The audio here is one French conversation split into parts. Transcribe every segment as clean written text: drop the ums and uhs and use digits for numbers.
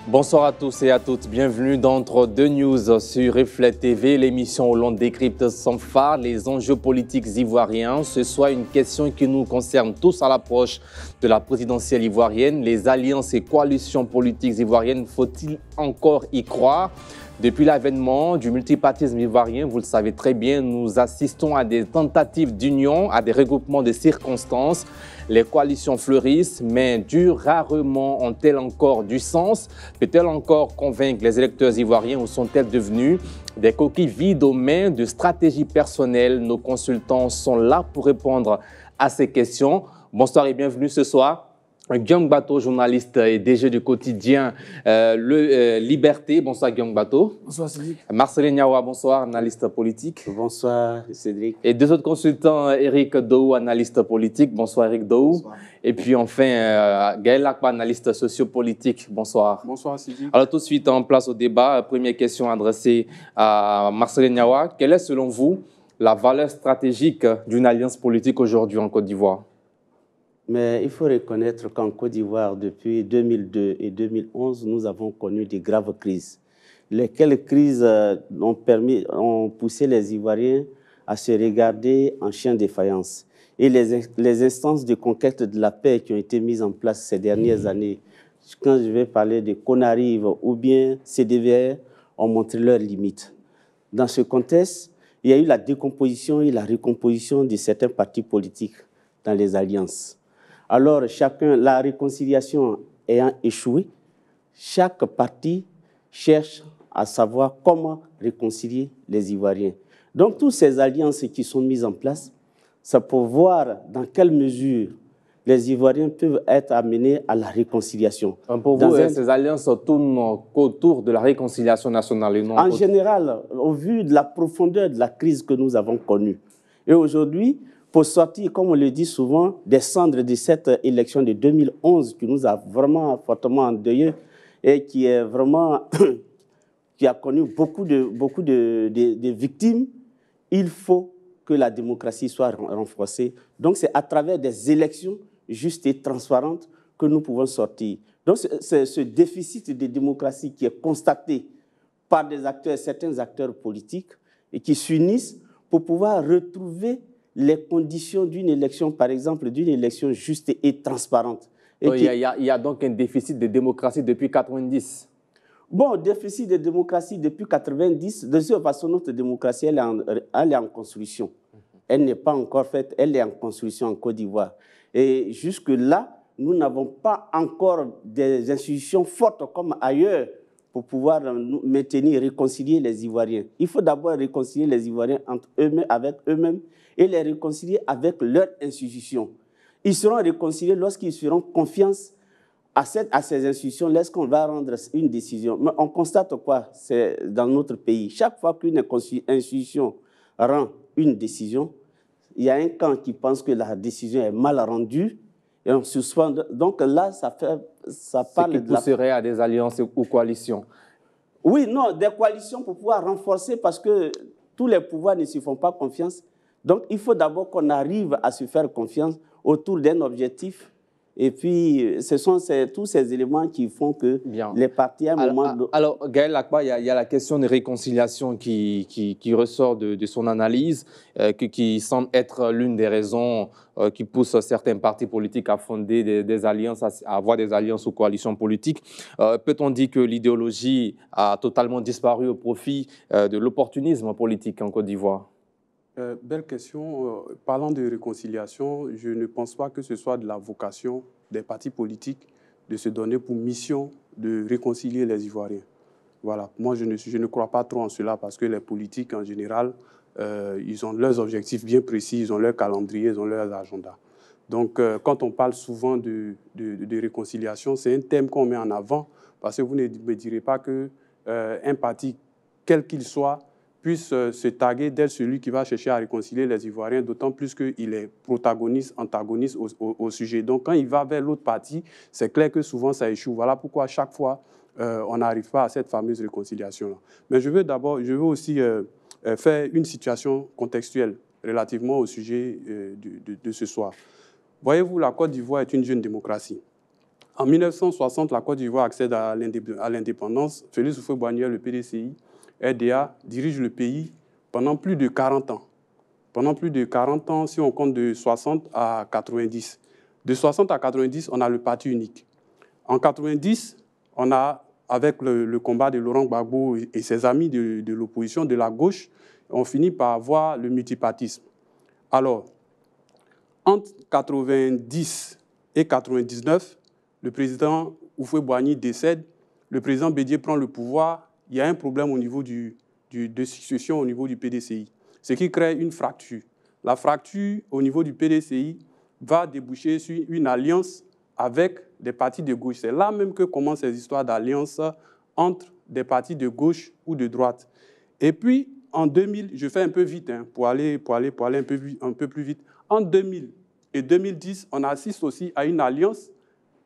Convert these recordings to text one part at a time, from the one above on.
Bonsoir à tous et à toutes, bienvenue dans Entre deux news sur Reflet TV, l'émission où l'on décrypte sans phare les enjeux politiques ivoiriens. Ce soit une question qui nous concerne tous à l'approche de la présidentielle ivoirienne. Les alliances et coalitions politiques ivoiriennes, faut-il encore y croire ? Depuis l'avènement du multipartisme ivoirien, vous le savez très bien, nous assistons à des tentatives d'union, à des regroupements de circonstances. Les coalitions fleurissent, mais rarement ont-elles encore du sens? Peut-elle encore convaincre les électeurs ivoiriens ou sont-elles devenues des coquilles vides aux mains de stratégies personnelles? Nos consultants sont là pour répondre à ces questions. Bonsoir et bienvenue ce soir. Guillaume Bato, journaliste et DG du quotidien Liberté. Bonsoir Guillaume Bato. Bonsoir Cédric. Marcelin Niawa, bonsoir, analyste politique. Bonsoir Cédric. Et deux autres consultants, Eric Dou, analyste politique. Bonsoir Eric Dou. Bonsoir. Et puis enfin, Gaël Akba, analyste sociopolitique. Bonsoir. Bonsoir Cédric. Alors tout de suite, en place au débat. Première question adressée à Marcelin Niawa. Quelle est selon vous la valeur stratégique d'une alliance politique aujourd'hui en Côte d'Ivoire? Mais il faut reconnaître qu'en Côte d'Ivoire, depuis 2002 et 2011, nous avons connu de graves crises. Lesquelles crises ont poussé les Ivoiriens à se regarder en chien de faïence. Et les instances de conquête de la paix qui ont été mises en place ces dernières années, quand je vais parler de Conarive ou bien CDVR, ont montré leurs limites. Dans ce contexte, il y a eu la décomposition et la recomposition de certains partis politiques dans les alliances. Alors, la réconciliation ayant échoué, chaque parti cherche à savoir comment réconcilier les Ivoiriens. Donc, toutes ces alliances qui sont mises en place, c'est pour voir dans quelle mesure les Ivoiriens peuvent être amenés à la réconciliation. Pour vous, ces alliances tournent autour de la réconciliation nationale et non en général, au vu de la profondeur de la crise que nous avons connue. Et aujourd'hui, pour sortir, comme on le dit souvent, des cendres de cette élection de 2011 qui nous a vraiment fortement endeuillés et qui est vraiment qui a connu beaucoup de victimes, il faut que la démocratie soit renforcée. Donc c'est à travers des élections justes et transparentes que nous pouvons sortir. Donc c'est ce déficit de démocratie qui est constaté par certains acteurs politiques et qui s'unissent pour pouvoir retrouver les conditions d'une élection, par exemple, d'une élection juste et transparente. Et il y a donc un déficit de démocratie depuis 1990. Bon, déficit de démocratie depuis 1990, de toute façon, notre démocratie, elle est en construction. Elle n'est pas encore faite, elle est en construction en Côte d'Ivoire. Et jusque-là, nous n'avons pas encore des institutions fortes comme ailleurs pour pouvoir maintenir, réconcilier les Ivoiriens. Il faut d'abord réconcilier les Ivoiriens entre eux-mêmes, avec eux-mêmes, et les réconcilier avec leurs institutions. Ils seront réconciliés lorsqu'ils feront confiance à ces institutions, lorsqu'on va rendre une décision. Mais on constate quoi? C'est dans notre pays. Chaque fois qu'une institution rend une décision, il y a un camp qui pense que la décision est mal rendue et on suspend. Donc là, ça parle de la... pousserait à des alliances ou coalitions. Oui, non, des coalitions pour pouvoir renforcer parce que tous les pouvoirs ne se font pas confiance. Donc, il faut d'abord qu'on arrive à se faire confiance autour d'un objectif. Et puis, ce sont tous ces éléments qui font que les partis, à un moment... Alors, Gaël Akba, il y a la question de réconciliation qui ressort de son analyse, qui semble être l'une des raisons qui poussent certains partis politiques à fonder des alliances, à avoir des alliances ou coalitions politiques. Peut-on dire que l'idéologie a totalement disparu au profit de l'opportunisme politique en Côte d'Ivoire? Belle question. Parlant de réconciliation, je ne pense pas que ce soit de la vocation des partis politiques de se donner pour mission de réconcilier les Ivoiriens. Voilà. Moi, je ne crois pas trop en cela parce que les politiques, en général, ils ont leurs objectifs bien précis, ils ont leur calendrier, ils ont leurs agendas. Donc, quand on parle souvent de réconciliation, c'est un thème qu'on met en avant parce que vous ne me direz pas qu'un parti, quel qu'il soit, puisse se taguer d'être celui qui va chercher à réconcilier les Ivoiriens, d'autant plus qu'il est protagoniste, antagoniste au sujet. Donc, quand il va vers l'autre partie, c'est clair que souvent, ça échoue. Voilà pourquoi, chaque fois, on n'arrive pas à cette fameuse réconciliation-là. Mais je veux aussi faire une situation contextuelle relativement au sujet de ce soir. Voyez-vous, la Côte d'Ivoire est une jeune démocratie. En 1960, la Côte d'Ivoire accède à l'indépendance. Félix Houphouët-Boigny, le PDCI, RDA, dirige le pays pendant plus de 40 ans. Pendant plus de 40 ans, si on compte de 60 à 90. De 60 à 90, on a le parti unique. En 90, on a, avec le combat de Laurent Gbagbo et ses amis de l'opposition, de la gauche, on finit par avoir le multipartisme. Alors, entre 90 et 99, le président Houphouët-Boigny décède, le président Bédié prend le pouvoir, il y a un problème au niveau de succession au niveau du PDCI, ce qui crée une fracture. La fracture au niveau du PDCI va déboucher sur une alliance avec des partis de gauche. C'est là même que commencent ces histoires d'alliance entre des partis de gauche ou de droite. Et puis, en 2000, je fais un peu vite pour aller un peu plus vite. En 2000 et 2010, on assiste aussi à une alliance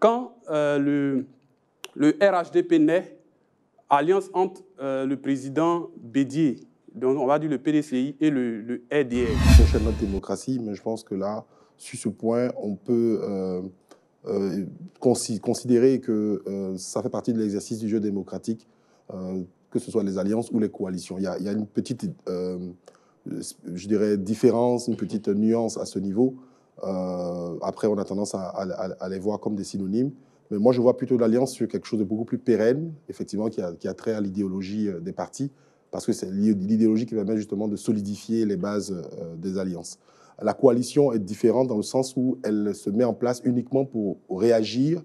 quand le RHDP naît, alliance entre le président Bédié, donc on va dire le PDCI, et le RDR. Prochaine notre démocratie, mais je pense que là, sur ce point, on peut considérer que ça fait partie de l'exercice du jeu démocratique, que ce soit les alliances ou les coalitions. Il y a une petite, je dirais, différence, une petite nuance à ce niveau. Après, on a tendance à les voir comme des synonymes. Mais moi, je vois plutôt l'alliance sur quelque chose de beaucoup plus pérenne, effectivement, qui a trait à l'idéologie des partis, parce que c'est l'idéologie qui permet justement de solidifier les bases des alliances. La coalition est différente dans le sens où elle se met en place uniquement pour réagir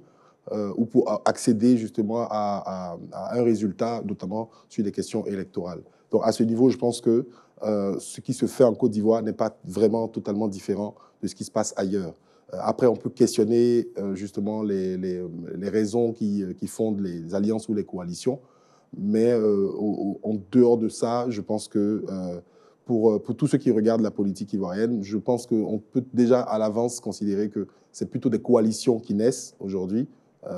ou pour accéder justement à un résultat, notamment sur des questions électorales. Donc à ce niveau, je pense que ce qui se fait en Côte d'Ivoire n'est pas vraiment totalement différent de ce qui se passe ailleurs. Après, on peut questionner justement les raisons qui fondent les alliances ou les coalitions, mais en dehors de ça, je pense que pour tous ceux qui regardent la politique ivoirienne, je pense qu'on peut déjà à l'avance considérer que c'est plutôt des coalitions qui naissent aujourd'hui,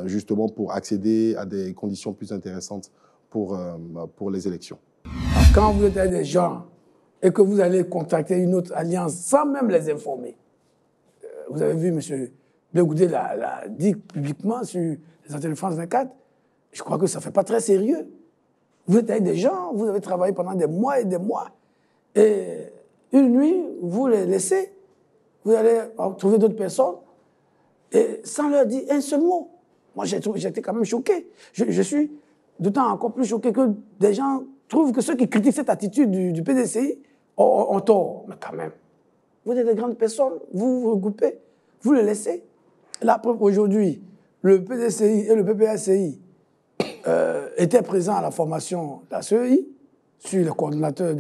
justement pour accéder à des conditions plus intéressantes pour les élections. Quand vous êtes avec des gens et que vous allez contacter une autre alliance sans même les informer, vous avez vu M. Bégoudé l'a dit publiquement sur les antennes de France 24, je crois que ça ne fait pas très sérieux. Vous êtes avec des gens, vous avez travaillé pendant des mois et des mois, et une nuit, vous les laissez, vous allez trouver d'autres personnes, et sans leur dire un seul mot. Moi, j'étais quand même choqué. Je suis d'autant encore plus choqué que des gens trouvent que ceux qui critiquent cette attitude du PDCI ont tort. Mais quand même, vous êtes des grandes personnes, vous vous regroupez, vous les laissez. La preuve, aujourd'hui, le PDCI et le PPACI étaient présents à la formation de la CEI, sur le coordonnateur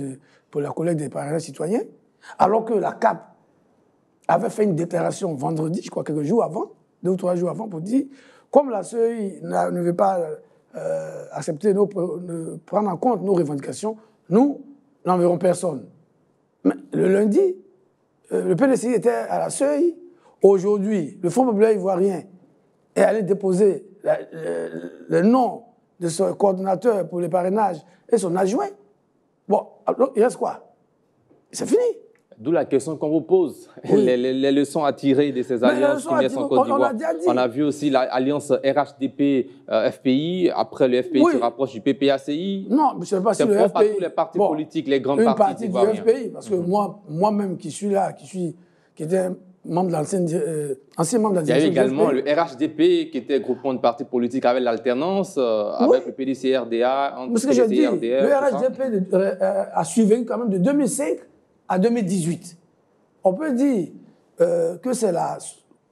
pour la collecte des parrainages citoyens, alors que la CAP avait fait une déclaration vendredi, je crois quelques jours avant, 2 ou 3 jours avant, pour dire, comme la CEI ne veut pas accepter, prendre en compte nos revendications, nous n'enverrons personne. Mais le lundi, le PDCI était à la CEI. Aujourd'hui, le Front populaire ivoirien est allé déposer le nom de son coordonnateur pour les parrainages et son adjoint. Bon, alors, il reste quoi? C'est fini. D'où la question qu'on vous pose. Oui. Les leçons à tirer de ces alliances qui naissent en Côte d'Ivoire. On a vu aussi l'alliance RHDP-FPI. Après, le FPI se rapproche du PPACI. Non, je ne sais pas si le FPI... C'est pas tous les partis politiques, les grands partis ivoiriens. Une partie du FPI, parce que moi-même qui suis là, qui était membre de ancien membre de la direction. Il y a eu également le RHDP, qui était groupement de partis politiques avec l'alternance, avec le PDC-RDA. Ce que j'ai dit, le RHDP a suivi quand même de 2005 à 2018. On peut dire que c'est la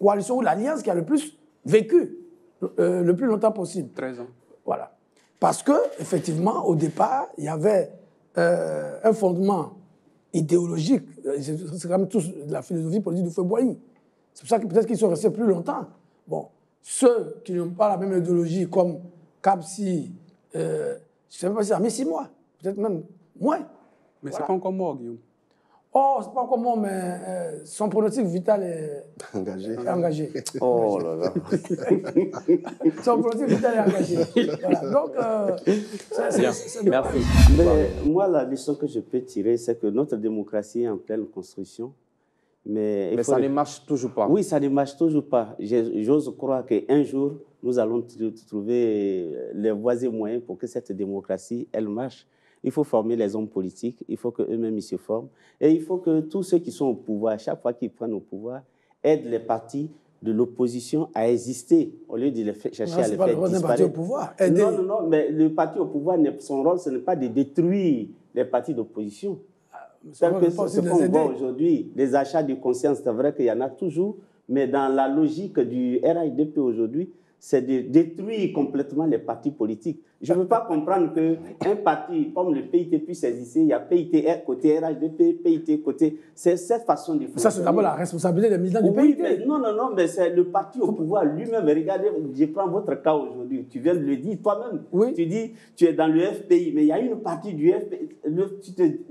coalition ou l'alliance qui a le plus vécu le plus longtemps possible. 13 ans. Voilà. Parce qu'effectivement, au départ, il y avait un fondement idéologique. C'est quand même tous la philosophie politique de Houphouët-Boigny. C'est pour ça que peut-être qu'ils sont restés plus longtemps. Bon, ceux qui n'ont pas la même idéologie, comme Kapsi, je ne sais pas si ça a mis 6 mois, peut-être même moins. Mais c'est pas encore mort, Guillaume. Oh, c'est pas comment, mais son pronostic vital est engagé. Oh là là. Son pronostic vital est engagé. Voilà. Donc, c'est merci. Mais moi, la leçon que je peux tirer, c'est que notre démocratie est en pleine construction. Mais ça ne marche toujours pas. Oui, ça ne marche toujours pas. J'ose croire qu'un jour, nous allons trouver les voies et moyens pour que cette démocratie, elle marche. Il faut former les hommes politiques, il faut qu'eux-mêmes ils se forment. Et il faut que tous ceux qui sont au pouvoir, chaque fois qu'ils prennent au pouvoir, aident les partis de l'opposition à exister, au lieu de les chercher à les faire disparaître. C'est pas le rôle d'un parti au pouvoir. Non, mais le parti au pouvoir, son rôle, ce n'est pas de détruire les partis d'opposition. C'est ce qu'on voit aujourd'hui. Les achats de conscience, c'est vrai qu'il y en a toujours, mais dans la logique du RHDP aujourd'hui, c'est de détruire complètement les partis politiques. Je ne veux pas comprendre qu'un parti comme le PIT puisse exister. Il y a PIT côté RHDP, PIT côté... C'est cette façon de fonctionner. Ça, c'est d'abord la responsabilité des militants du PIT. Mais non, mais c'est le parti au pouvoir lui-même. Regardez, je prends votre cas aujourd'hui. Tu viens de le dire toi-même. Oui. Tu dis, tu es dans le FPI, mais il y a une partie du FPI.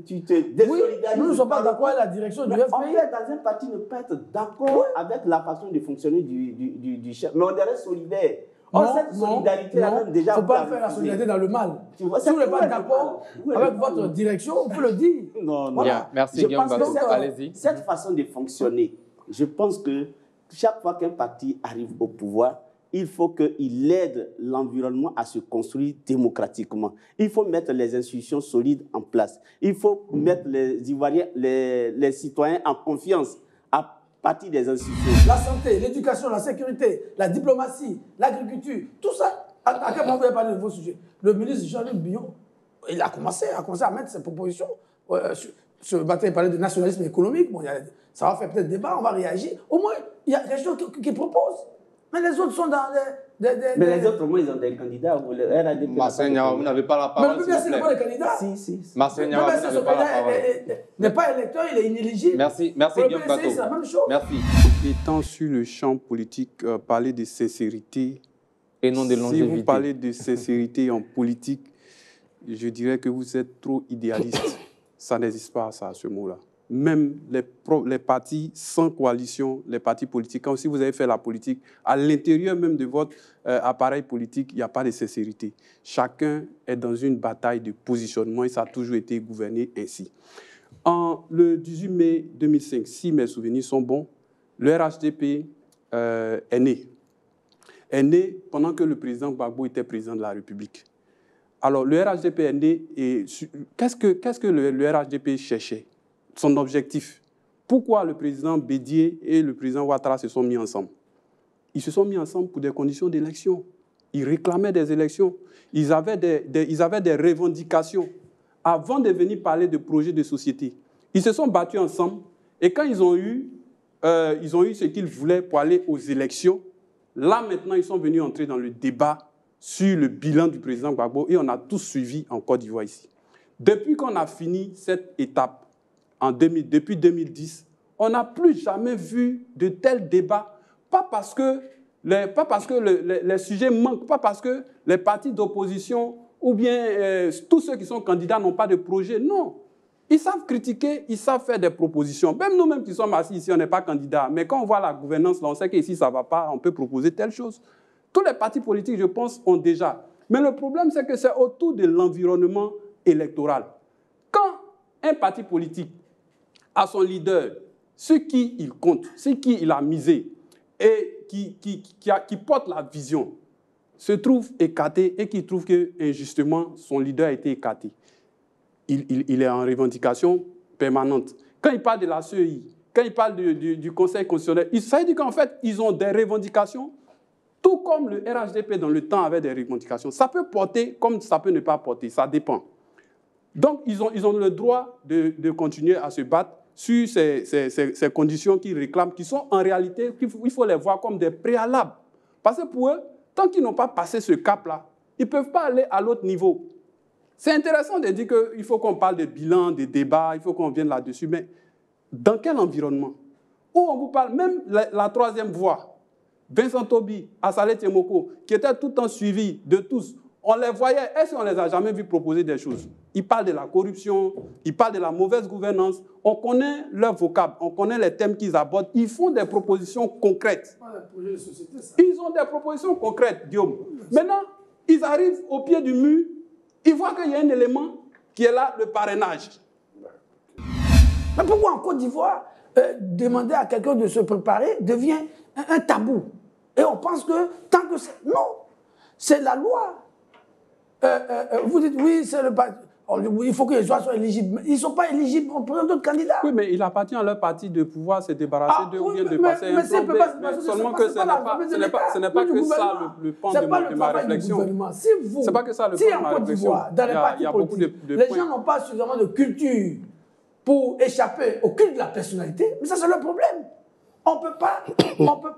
Tu te désolidarises. Nous ne sommes pas d'accord avec la direction du FPI. En fait, dans un parti, ne pas être d'accord avec la façon de fonctionner du chef. Mais on devrait être solidaire. Cette solidarité-là, même déjà... Il ne faut pas faire la solidarité dans le mal. Si vous n'êtes pas d'accord avec votre direction, on peut le dire. Non. Voilà. Merci, Guillaume Bato. Allez-y. Cette façon de fonctionner, je pense que chaque fois qu'un parti arrive au pouvoir, il faut qu'il aide l'environnement à se construire démocratiquement. Il faut mettre les institutions solides en place. Il faut mettre les Ivoiriens, les citoyens en confiance à partir des institutions. La santé, l'éducation, la sécurité, la diplomatie, l'agriculture, tout ça, à quel moment vous avez parlé de vos sujets? Le ministre Jean-Luc Billon, il a commencé à mettre ses propositions. Ce matin, il parlait de nationalisme économique. Bon, ça va faire peut-être débat, on va réagir. Au moins, il y a quelque chose qui propose. Mais les autres sont dans Mais les autres, au moins, ils ont des candidats. Marcel Niawa, vous n'avez pas la parole. Mais le PPS n'est pas le candidat. Si. Marcel Niawa, vous n'avez pas la parole. Il n'est pas électeur, il est inéligible. Merci Guillaume Bato. C'est la même chose. Merci. Étant sur le champ politique, parler de sincérité. Et non de longévité. Si vous parlez de sincérité en politique, je dirais que vous êtes trop idéaliste. Ça n'existe pas, ça, ce mot-là. Même les partis sans coalition, les partis politiques, quand si vous avez fait la politique, à l'intérieur même de votre appareil politique, il n'y a pas de sincérité. Chacun est dans une bataille de positionnement et ça a toujours été gouverné ainsi. Le 18 mai 2005, si mes souvenirs sont bons, le RHDP est né. Est né pendant que le président Gbagbo était président de la République. Alors, le RHDP est né et qu'est-ce que le RHDP cherchait? Son objectif. Pourquoi le président Bédié et le président Ouattara se sont mis ensemble? Ils se sont mis ensemble pour des conditions d'élection. Ils réclamaient des élections. Ils avaient des revendications. Avant de venir parler de projets de société, ils se sont battus ensemble. Et quand ils ont eu ce qu'ils voulaient pour aller aux élections, là maintenant, ils sont venus entrer dans le débat sur le bilan du président Gbagbo et on a tous suivi en Côte d'Ivoire ici. Depuis qu'on a fini cette étape, depuis 2010, on n'a plus jamais vu de tels débats, pas parce que les sujets manquent, pas parce que les partis d'opposition ou bien tous ceux qui sont candidats n'ont pas de projet, non. Ils savent critiquer, ils savent faire des propositions. Même nous-mêmes qui sommes assis ici, on n'est pas candidats, mais quand on voit la gouvernance, là, on sait qu'ici, ça ne va pas, on peut proposer telle chose. Tous les partis politiques, je pense, ont déjà. Mais le problème, c'est que c'est autour de l'environnement électoral. Quand un parti politique à son leader, ce qui il compte, ce qui il a misé et qui porte la vision, se trouve écarté et qui trouve que injustement son leader a été écarté. Il est en revendication permanente. Quand il parle de la CEI, quand il parle du Conseil constitutionnel, ça veut dire qu'en fait, ils ont des revendications, tout comme le RHDP dans le temps avait des revendications. Ça peut porter comme ça peut ne pas porter, ça dépend. Donc, ils ont le droit de continuer à se battre sur ces conditions qu'ils réclament, qui sont en réalité, il faut les voir comme des préalables. Parce que pour eux, tant qu'ils n'ont pas passé ce cap-là, ils ne peuvent pas aller à l'autre niveau. C'est intéressant de dire qu'il faut qu'on parle de bilan, de débats, il faut qu'on vienne là-dessus, mais dans quel environnement? Où on vous parle, même la troisième voie, Vincent Tobi, Assalé Tiemoko, qui étaient tout le temps suivis de tous, on les voyait, est-ce qu'on ne les a jamais vus proposer des choses? Ils parlent de la corruption, ils parlent de la mauvaise gouvernance, on connaît leur vocable, on connaît les thèmes qu'ils abordent, ils font des propositions concrètes. Ils ont des propositions concrètes, Guillaume. Maintenant, ils arrivent au pied du mur, ils voient qu'il y a un élément qui est là, le parrainage. Mais pourquoi en Côte d'Ivoire, demander à quelqu'un de se préparer devient un tabou? Et on pense que tant que c'est... Non, c'est la loi. Vous dites, oui, c'est le parti. Oui, il faut que les gens soient éligibles. Mais ils ne sont pas éligibles, on présente d'autres candidats. Oui, mais il appartient à leur parti de pouvoir se débarrasser d'eux ou bien de passer un plan. Seulement que ce n'est pas que ça le pan de ma réflexion. C'est pas que ça le pan de ma réflexion. Dans les partis politiques, les gens n'ont pas suffisamment de culture pour échapper au culte de la personnalité, mais ça c'est leur problème. On ne peut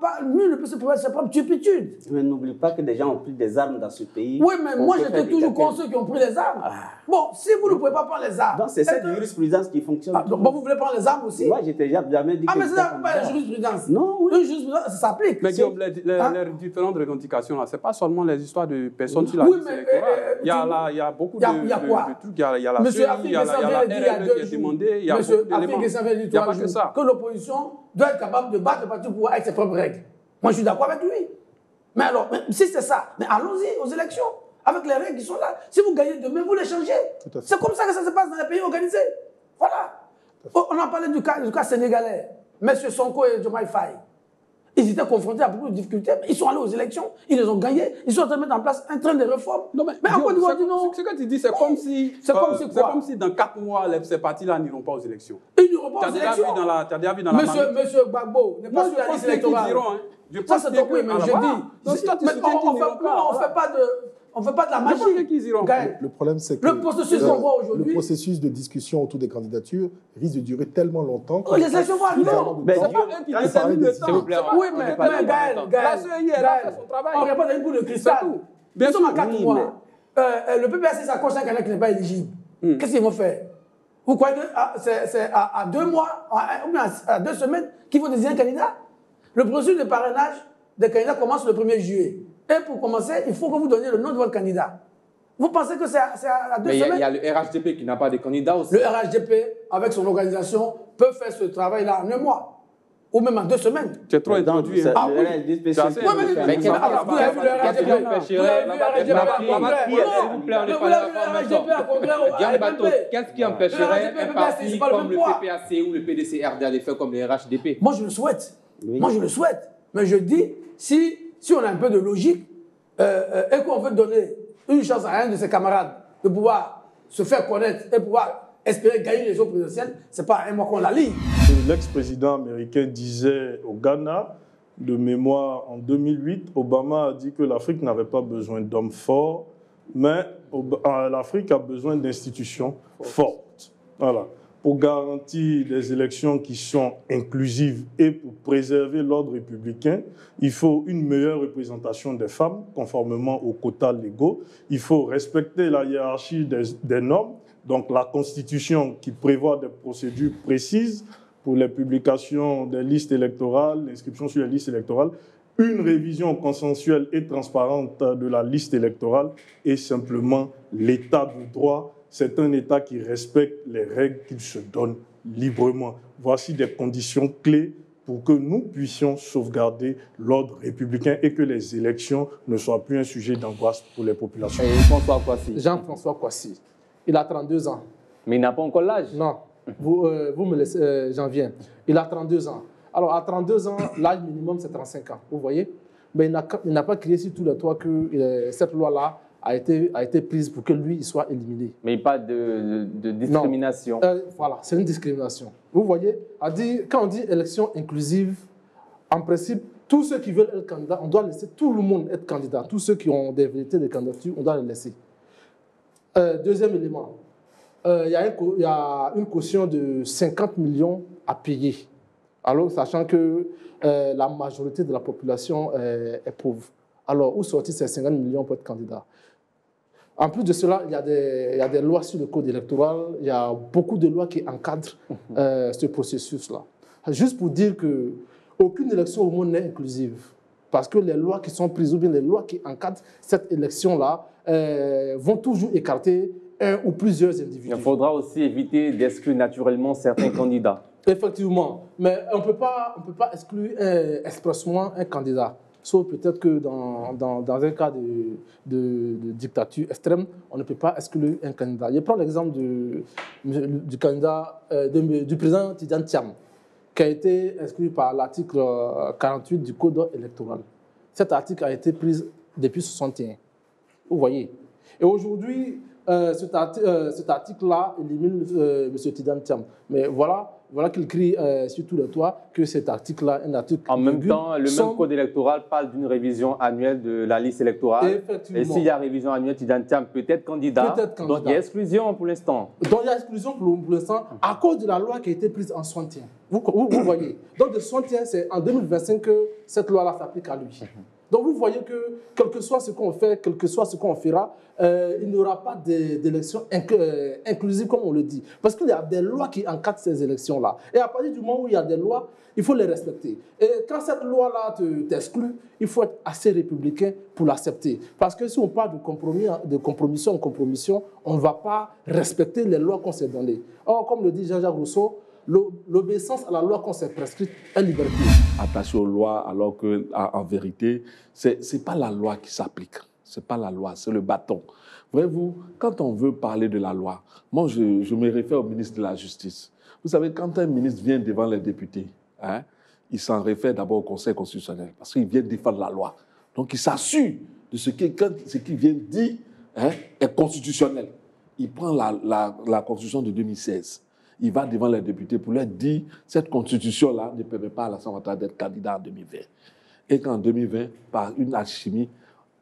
pas, nul ne peut se permettre sa propre turpitude. Mais n'oublie pas que des gens ont pris des armes dans ce pays. Oui, mais moi j'étais toujours contre ceux qui ont pris les armes. Bon, si vous ne pouvez pas prendre les armes... Donc c'est cette jurisprudence qui fonctionne. Donc vous voulez prendre les armes aussi? Moi, j'étais jamais dit que... Mais ça n'est pas la jurisprudence. Non, oui. Une jurisprudence, ça s'applique. Mais Guillaume, les différentes revendications, ce n'est pas seulement les histoires de personnes sur la liste électorale. Il y a beaucoup de trucs. Il y a la CEI, il y a la RLE qui est demandée, il y a beaucoup d'éléments. Il n'y a pas que ça. Que l'opposition doit être capable de battre le parti au pouvoir avec ses propres règles. Moi, je suis d'accord avec lui. Mais alors, si c'est ça, mais allons-y aux élections, avec les règles qui sont là. Si vous gagnez demain, vous les changez. C'est comme ça que ça se passe dans les pays organisés. Voilà. On a parlé du cas sénégalais. M. Sonko et Diomaye Faye. Ils étaient confrontés à beaucoup de difficultés, mais ils sont allés aux élections, ils les ont gagnés, ils sont en train de mettre en place un train de réformes. Non, mais en Côte d'Ivoire, non. Ce que tu dis, c'est comme si dans 4 mois, ces partis-là n'iront pas aux élections. Ils n'iront pas aux élections. Tu as déjà vu dans la Monsieur Gbagbo n'est pas sur la liste électorale. Ça, c'est ton oui, mais je dis. On ne fait pas de la magie. Le problème, c'est que le processus qu'on voit aujourd'hui. Le processus de discussion autour des candidatures risque de durer tellement longtemps. Les élections vont arriver. C'est pas un qui détermine le temps. S'il vous plaît. Oui, mais Gaël, on n'a pas de boule de cristal. Nous sommes à 4 mois. Le PPAC s'accroche à un candidat qui n'est pas éligible. Qu'est-ce qu'ils vont faire? Vous croyez que c'est à 2 mois, ou bien à 2 semaines qu'ils vont désigner un candidat? Le processus de parrainage des candidats commence le 1er juillet. Et pour commencer, il faut que vous donniez le nom de votre candidat. Vous pensez que c'est à 2 semaines? Il y a le RHDP qui n'a pas de candidat aussi. Le RHDP, avec son organisation, peut faire ce travail-là en 1 mois. Ou même en 2 semaines. Tu es trop introduit. Ah oui. Mais vous avez vu le RHDP? Qu'est-ce qui empêcherait un parti comme le PPAC ou le PDCRD de faire comme le RHDP? Moi, je le souhaite. Moi, je le souhaite. Mais je dis, si on a un peu de logique et qu'on veut donner une chance à un de ses camarades de pouvoir se faire connaître et pouvoir espérer gagner les autres présidentielles, ce n'est pas un mois qu'on la lit. L'ex-président américain disait au Ghana, de mémoire en 2008, Obama a dit que l'Afrique n'avait pas besoin d'hommes forts, mais l'Afrique a besoin d'institutions fortes. Voilà. Pour garantir des élections qui sont inclusives et pour préserver l'ordre républicain, il faut une meilleure représentation des femmes, conformément aux quotas légaux. Il faut respecter la hiérarchie des normes, donc la Constitution qui prévoit des procédures précises pour les publications des listes électorales, l'inscription sur les listes électorales, une révision consensuelle et transparente de la liste électorale et simplement l'état de droit. C'est un État qui respecte les règles qu'il se donne librement. Voici des conditions clés pour que nous puissions sauvegarder l'ordre républicain et que les élections ne soient plus un sujet d'angoisse pour les populations. François Kouassi. Jean-François Kouassi. Il a 32 ans. Mais il n'a pas encore l'âge. Non. Vous me laissez, j'en viens. Il a 32 ans. Alors, à 32 ans, l'âge minimum, c'est 35 ans. Vous voyez? Mais il n'a pas crié sur tous les toits que cette loi-là a été prise pour que lui il soit éliminé. Mais il parle de discrimination. Voilà, c'est une discrimination. Vous voyez, quand on dit élection inclusive, en principe, tous ceux qui veulent être candidats, on doit laisser tout le monde être candidat. Tous ceux qui ont des vérités de candidature, on doit les laisser. Deuxième élément, il y a une caution de 50 millions à payer. Alors, sachant que la majorité de la population est pauvre. Alors, où sortir ces 50 millions pour être candidat? En plus de cela, il y a des lois sur le code électoral, il y a beaucoup de lois qui encadrent ce processus-là. Juste pour dire qu'aucune élection au monde n'est inclusive, parce que les lois qui sont prises ou bien les lois qui encadrent cette élection-là vont toujours écarter un ou plusieurs individus. Il faudra aussi éviter d'exclure naturellement certains candidats. Effectivement, mais on ne peut pas exclure expressement un candidat. Sauf peut-être que dans un cas de dictature extrême, on ne peut pas exclure un candidat. Je prends l'exemple du candidat, du président Tidjane Thiam, qui a été exclu par l'article 48 du Code électoral. cet article a été pris depuis 61. Vous voyez. Et aujourd'hui, cet article-là élimine M. Tidjane Thiam. Mais voilà qu'il crie sur tous les toits que cet article-là est un article... En même temps, le même code électoral parle d'une révision annuelle de la liste électorale. Et s'il y a révision annuelle, Tidjane Thiam peut être candidat. Donc il y a exclusion pour l'instant. Donc il y a exclusion pour l'instant à cause de la loi qui a été prise en 61. Vous voyez. Donc de 61, c'est en 2025 que cette loi-là s'applique à lui. Donc vous voyez que, quel que soit ce qu'on fait, quel que soit ce qu'on fera, il n'y aura pas d'élections inclusives, comme on le dit. Parce qu'il y a des lois qui encadrent ces élections-là. Et à partir du moment où il y a des lois, il faut les respecter. Et quand cette loi-là t'exclut, il faut être assez républicain pour l'accepter. Parce que si on parle de compromission, on ne va pas respecter les lois qu'on s'est données. Or, comme le dit Jean-Jacques Rousseau, l'obéissance à la loi qu'on s'est prescrite est liberté. Attaché aux lois, alors qu'en vérité, ce n'est pas la loi qui s'applique. Ce n'est pas la loi, c'est le bâton. Voyez-vous, quand on veut parler de la loi, moi je me réfère au ministre de la Justice. Vous savez, quand un ministre vient devant les députés, il s'en réfère d'abord au Conseil constitutionnel, parce qu'il vient défendre la loi. Donc il s'assure de ce qu'il vient dire est constitutionnel. Il prend la Constitution de 2016. Il va devant les députés pour leur dire cette constitution-là ne permet pas à l'Assemblée nationale d'être candidat en 2020. Et qu'en 2020, par une alchimie,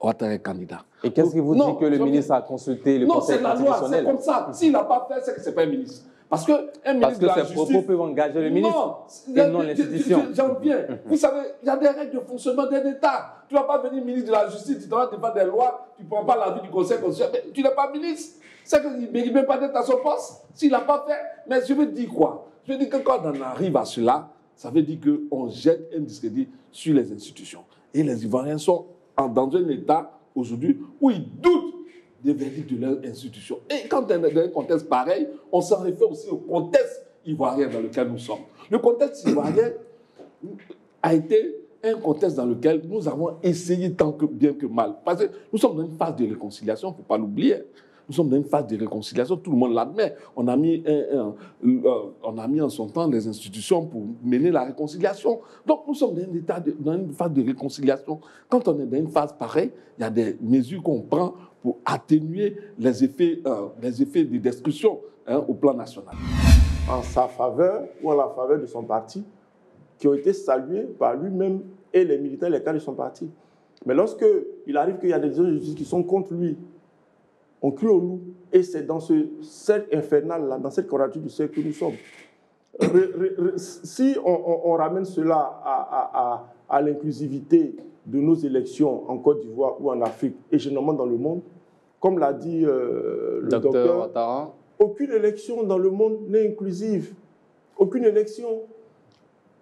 Ouattara est candidat. Et qu'est-ce qui vous dit que le ministre a consulté le Conseil constitutionnel? Non, c'est la loi, c'est comme ça. S'il n'a pas fait, c'est que ce n'est pas un ministre. Parce que ses propos peuvent engager le ministre et non l'institution. J'en viens. Vous savez, il y a des règles de fonctionnement d'un État. Tu ne vas pas venir ministre de la Justice, tu dois défendre des lois, tu ne prends pas l'avis du Conseil constitutionnel. Mais tu n'es pas ministre. C'est qu'il ne mérite même pas d'être à son poste. S'il n'a pas fait. Mais je veux dire quoi? Je veux dire que quand on arrive à cela, ça veut dire qu'on jette un discrédit sur les institutions. Et les Ivoiriens sont dans un état aujourd'hui où ils doutent des verdicts de leurs institutions. Et quand on est dans un contexte pareil, on s'en réfère aussi au contexte ivoirien dans lequel nous sommes. Le contexte ivoirien a été un contexte dans lequel nous avons essayé tant que bien que mal. Parce que nous sommes dans une phase de réconciliation, il ne faut pas l'oublier. Nous sommes dans une phase de réconciliation, tout le monde l'admet. On a mis en son temps les institutions pour mener la réconciliation. Donc nous sommes dans une phase de réconciliation. Quand on est dans une phase pareille, il y a des mesures qu'on prend pour atténuer les effets de destruction au plan national. En sa faveur ou en la faveur de son parti, qui ont été salués par lui-même et les militaires, les cadres de son parti. Mais lorsqu'il arrive qu'il y a des décisions de justice qui sont contre lui, on crie au loup. Et c'est dans ce cercle infernal-là, dans cette quadrature du cercle que nous sommes. Si on ramène cela à l'inclusivité de nos élections en Côte d'Ivoire ou en Afrique, et généralement dans le monde, comme l'a dit le docteur Ouattara, aucune élection dans le monde n'est inclusive. Aucune élection.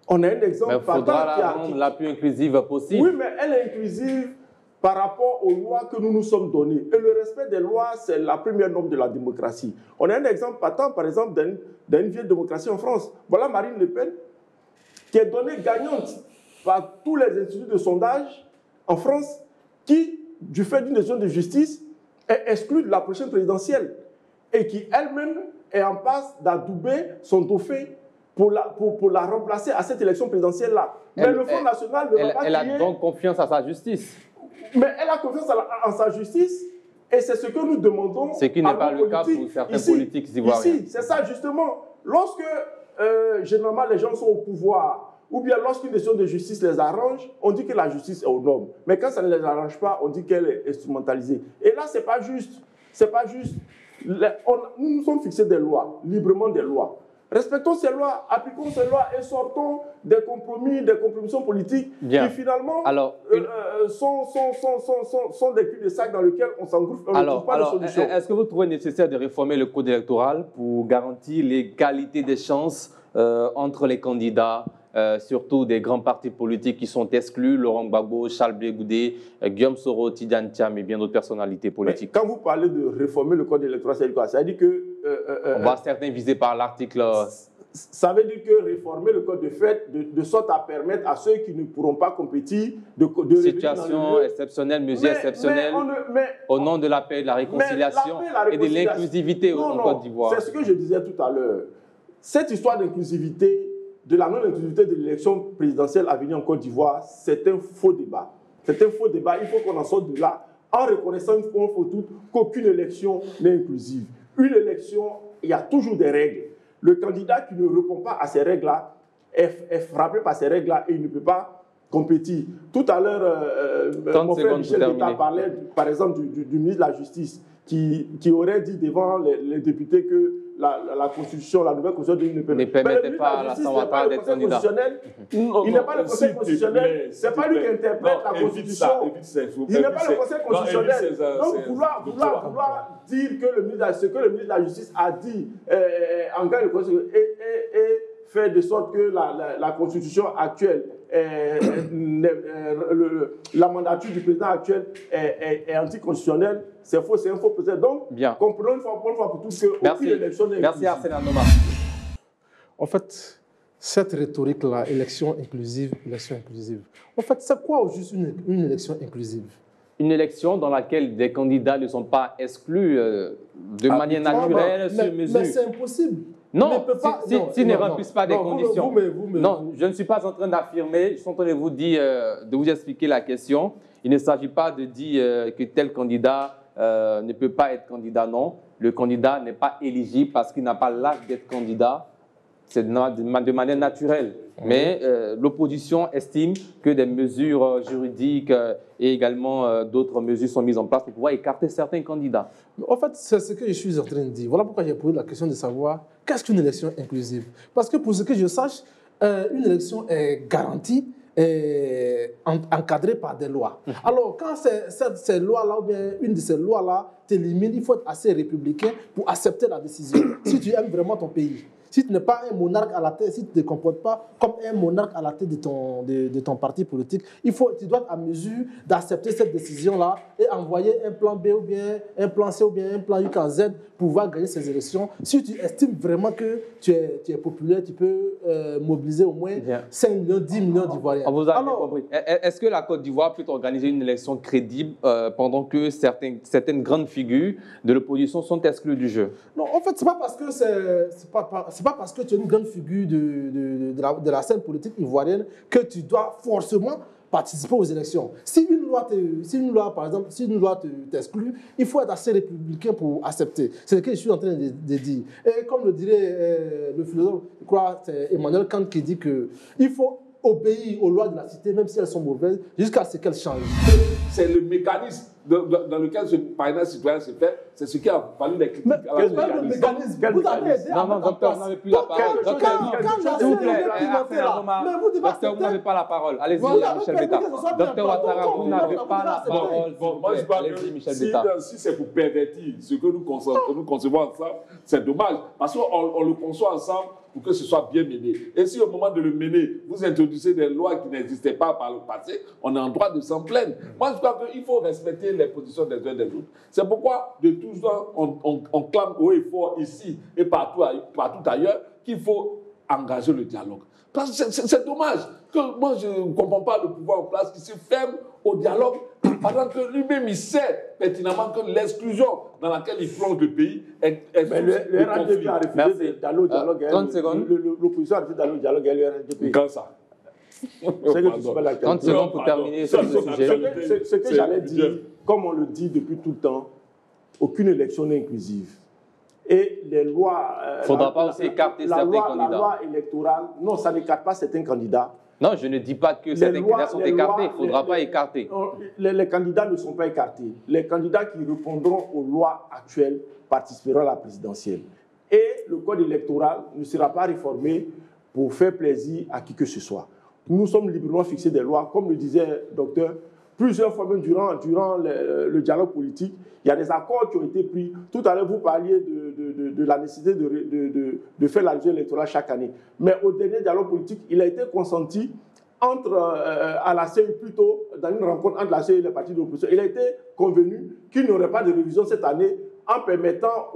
On a un exemple. Mais il faudra la rendre la plus inclusive possible. Oui, mais elle est inclusive par rapport aux lois que nous nous sommes données. Et le respect des lois, c'est la première norme de la démocratie. On a un exemple patent, par exemple, d'une vieille démocratie en France. Voilà Marine Le Pen, qui est donnée gagnante par tous les instituts de sondage en France, qui, du fait d'une décision de justice, est exclue de la prochaine présidentielle et qui elle-même est en passe d'adouber son dauphin pour la remplacer à cette élection présidentielle-là. Mais le Front National ne va pas crier... Elle a donc confiance à sa justice. Mais elle a confiance en sa justice et c'est ce que nous demandons. Ce qui n'est pas le cas pour certains politiques ivoiriens. Ici, c'est ça justement. Lorsque généralement les gens sont au pouvoir ou bien lorsqu'une décision de justice les arrange, on dit que la justice est aux normes. Mais quand ça ne les arrange pas, on dit qu'elle est instrumentalisée. Et là, c'est pas juste. C'est pas juste. Nous nous sommes fixés des lois, librement des lois. Respectons ces lois, appliquons ces lois et sortons des compromis, des compromissions politiques qui finalement sont des cul-de-sac dans lesquels on s'engouffre et on ne trouve pas de solution. Est-ce que vous trouvez nécessaire de réformer le code électoral pour garantir l'égalité des chances entre les candidats, surtout des grands partis politiques qui sont exclus, Laurent Gbagbo, Charles Blé Goudé, Guillaume Soro, Tidjane Thiam et bien d'autres personnalités politiques? Mais quand vous parlez de réformer le code électoral, c'est quoi? Ça veut dire que... on voit certains visés par l'article... Ça veut dire que réformer le code de fait, de sorte à permettre à ceux qui ne pourront pas compétir de situation exceptionnelle, mesures exceptionnelles, au nom de la paix, de la réconciliation et de l'inclusivité en Côte d'Ivoire. C'est ce que je disais tout à l'heure. Cette histoire d'inclusivité, de la non-inclusivité de l'élection présidentielle à venir en Côte d'Ivoire, c'est un faux débat. C'est un faux débat. Il faut qu'on en sorte de là en reconnaissant une fois pour toutes qu'aucune élection n'est inclusive. Une élection, il y a toujours des règles. Le candidat qui ne répond pas à ces règles-là est frappé par ces règles-là et il ne peut pas compétir. Tout à l'heure, mon frère Michel Guetta parlait, par exemple, du ministre de la Justice qui aurait dit devant les députés que la Constitution, la nouvelle Constitution ne permettait pas à la Sawata d'être candidat. Il n'est pas le Conseil constitutionnel, ce n'est pas lui qui interprète la Constitution. Il n'est pas le Conseil constitutionnel. Donc, vouloir dire que ce que le ministre de la Justice a dit en cas de Constitution et faire de sorte que la Constitution actuelle, la mandature du président actuel est anticonstitutionnelle, c'est faux, c'est un faux président. Donc, comprenons une fois pour toutes qu'aucune élection n'est inclusive. Merci Arsène Noma. En fait, cette rhétorique-là, élection inclusive, en fait, c'est quoi juste une élection inclusive? Une élection dans laquelle des candidats ne sont pas exclus de manière naturelle sur mesure. Mais c'est impossible. Non, s'ils ne remplissent pas des conditions. Non, je ne suis pas en train d'affirmer, je suis en train de vous dire, de vous expliquer la question. Il ne s'agit pas de dire que tel candidat ne peut pas être candidat, non. Le candidat n'est pas éligible parce qu'il n'a pas l'âge d'être candidat. C'est de manière naturelle. Mais l'opposition estime que des mesures juridiques et également d'autres mesures sont mises en place pour pouvoir écarter certains candidats. En fait, c'est ce que je suis en train de dire. Voilà pourquoi j'ai posé la question de savoir qu'est-ce qu'une élection inclusive. Parce que pour ce que je sache, une élection est garantie et encadrée par des lois. Alors, quand ces lois-là, ou bien une de ces lois-là t'élimine, il faut être assez républicain pour accepter la décision. Si tu aimes vraiment ton pays. Si tu n'es pas un monarque à la tête, si tu ne te comportes pas comme un monarque à la tête de ton parti politique, tu dois être à mesure d'accepter cette décision-là et envoyer un plan B ou bien un plan C ou bien un plan Y en Z pour pouvoir gagner ces élections. Si tu estimes vraiment que tu es populaire, tu peux mobiliser au moins 5 millions, 10 millions d'Ivoiriens. On vous a bien compris. Est-ce que la Côte d'Ivoire peut organiser une élection crédible pendant que certaines grandes figures de l'opposition sont exclues du jeu? Non, en fait, ce n'est pas parce que c'est pas parce que tu es une grande figure de la scène politique ivoirienne que tu dois forcément participer aux élections. Si une loi, par exemple, t'exclut, il faut être assez républicain pour accepter. C'est ce que je suis en train de dire. Et comme le dirait le philosophe, je crois, c'est Emmanuel Kant qui dit qu'il faut obéir aux lois de la cité, même si elles sont mauvaises, jusqu'à ce qu'elles changent. C'est le mécanisme dans lequel ce parrainage citoyen se fait, c'est ce qui a valu les critiques à la mécanisme. Vous avez aidé à non, docteur, vous n'avez plus la parole. S'il vous plaît, docteur, vous n'avez pas la parole. Allez-y, Michel Betta. Docteur Ouattara, vous n'avez pas la parole. Moi, je parle que si c'est pour pervertir ce que nous concevons ensemble, c'est dommage. Parce qu'on le conçoit ensemble pour que ce soit bien mené. Et si au moment de le mener, vous introduisez des lois qui n'existaient pas par le passé, on est en droit de s'en plaindre. Moi, je crois qu'il faut respecter les positions des uns des autres. C'est pourquoi, de tous temps, on clame haut et fort ici et partout ailleurs qu'il faut engager le dialogue. Parce que c'est dommage que moi, je ne comprends pas le pouvoir en place qui se ferme au dialogue pendant que lui-même, il sait pertinemment que l'exclusion dans laquelle il plonge le pays est mais le RNDP a refusé d'aller au dialogue. 30 secondes. L'opposition a refusé d'aller au dialogue et le RNDP. Quand ça? C'est que tu sais pas la 30 secondes pour terminer sur ce sujet. Ce que j'allais dire, comme on le dit depuis tout le temps, aucune élection n'est inclusive. Et les lois... Il ne faudra pas aussi écarter certains candidats. La loi électorale, non, ça n'écarte pas certains candidats. Non, je ne dis pas que certains candidats sont écartés. Il ne faudra pas écarter. Les candidats ne sont pas écartés. Les candidats qui répondront aux lois actuelles participeront à la présidentielle. Et le code électoral ne sera pas réformé pour faire plaisir à qui que ce soit. Nous sommes librement fixés des lois, comme le disait le docteur, plusieurs fois même durant le dialogue politique, il y a des accords qui ont été pris. Tout à l'heure, vous parliez de la nécessité de faire la loi électorale chaque année. Mais au dernier dialogue politique, il a été consenti à la CEI, plutôt dans une rencontre entre la CEI et les partis de l'opposition. Il a été convenu qu'il n'y aurait pas de révision cette année en permettant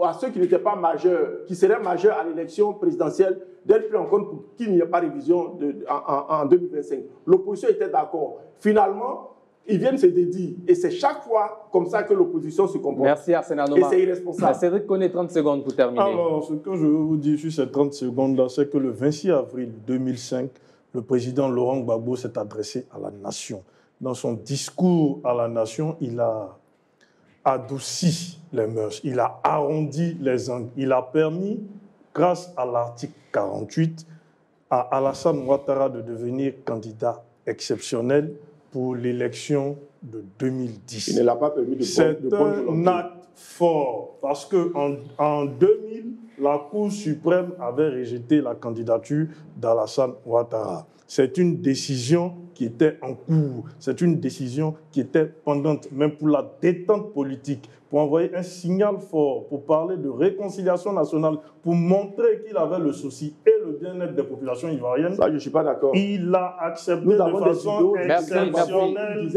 à ceux qui n'étaient pas majeurs, qui seraient majeurs à l'élection présidentielle, d'être pris en compte pour qu'il n'y ait pas de révision en 2025. L'opposition était d'accord. Finalement, ils viennent se dédier. Et c'est chaque fois comme ça que l'opposition se comporte. Merci Arsène Noma. Et c'est irresponsable. Cédric connaît 30 secondes pour terminer. Alors, ce que je veux vous dire sur ces 30 secondes-là, c'est que le 26 avril 2005, le président Laurent Gbagbo s'est adressé à la nation. dans son discours à la nation, il a adouci les mœurs, il a arrondi les angles, il a permis, grâce à l'article 48, à Alassane Ouattara de devenir candidat exceptionnel pour l'élection de 2010. Il ne l'a pas permis de C'est un acte fort parce qu'en 2000, la Cour suprême avait rejeté la candidature d'Alassane Ouattara. C'est une décision qui était en cours, c'est une décision qui était pendante, même pour la détente politique, pour envoyer un signal fort, pour parler de réconciliation nationale, pour montrer qu'il avait le souci et le bien-être des populations ivoiriennes. Ça, je ne suis pas d'accord. Il a accepté de façon exceptionnelle.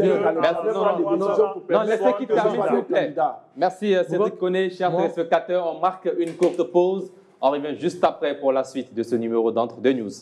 Non, laissez qu'il termine, s'il vous plaît. Merci Cédric Koné, chers téléspectateurs. On marque une courte pause. On revient juste après pour la suite de ce numéro d'Entre deux News.